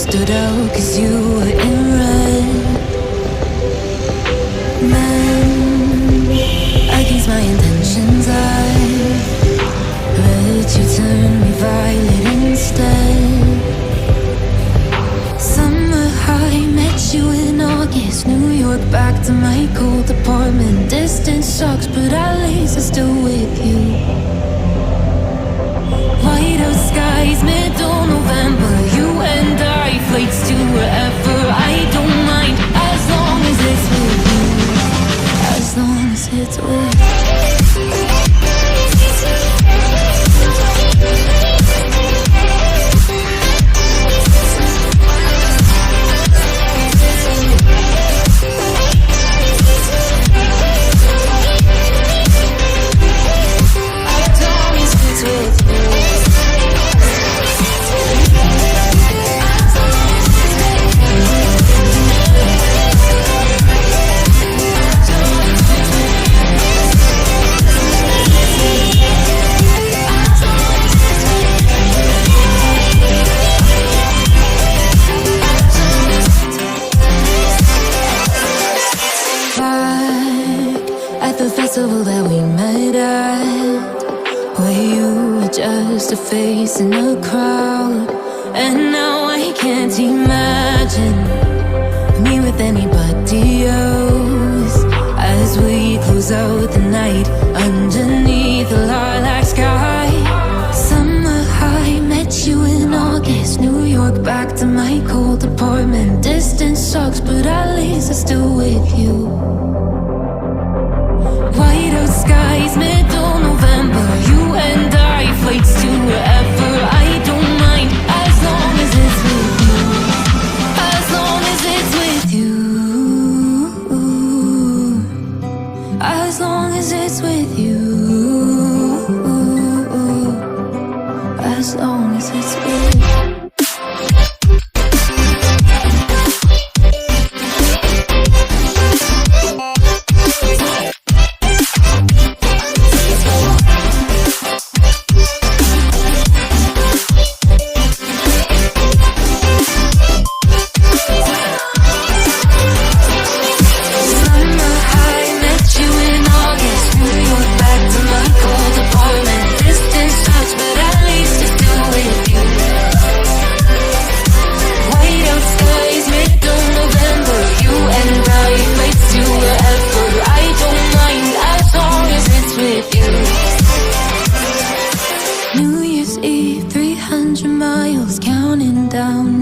stood out 'cause you were in red. Man, against my intentions I let you turn me violet instead. Summer high, met you in August. New York, back to my cold apartment. Distance sucks, but at least I'm still with you. White out skies, middle November. You and I, flights to wherever. I don't mind, as long as it's with you. As long as it's with you. That we met at, where you were just a face in a crowd. And now I can't imagine me with anybody else. As we close out the night underneath the lilac sky. Summer high, met you in August. New York, back to my cold apartment. Distance sucks, but at least I'm still with you. White out skies, middle November. You and I, flights to wherever. I don't mind, as long as it's with you. As long as it's with you. As long as it's with you. As long as it's with you.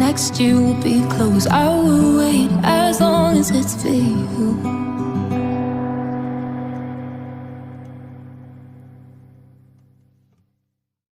Next year will be close. I will wait as long as it's for you.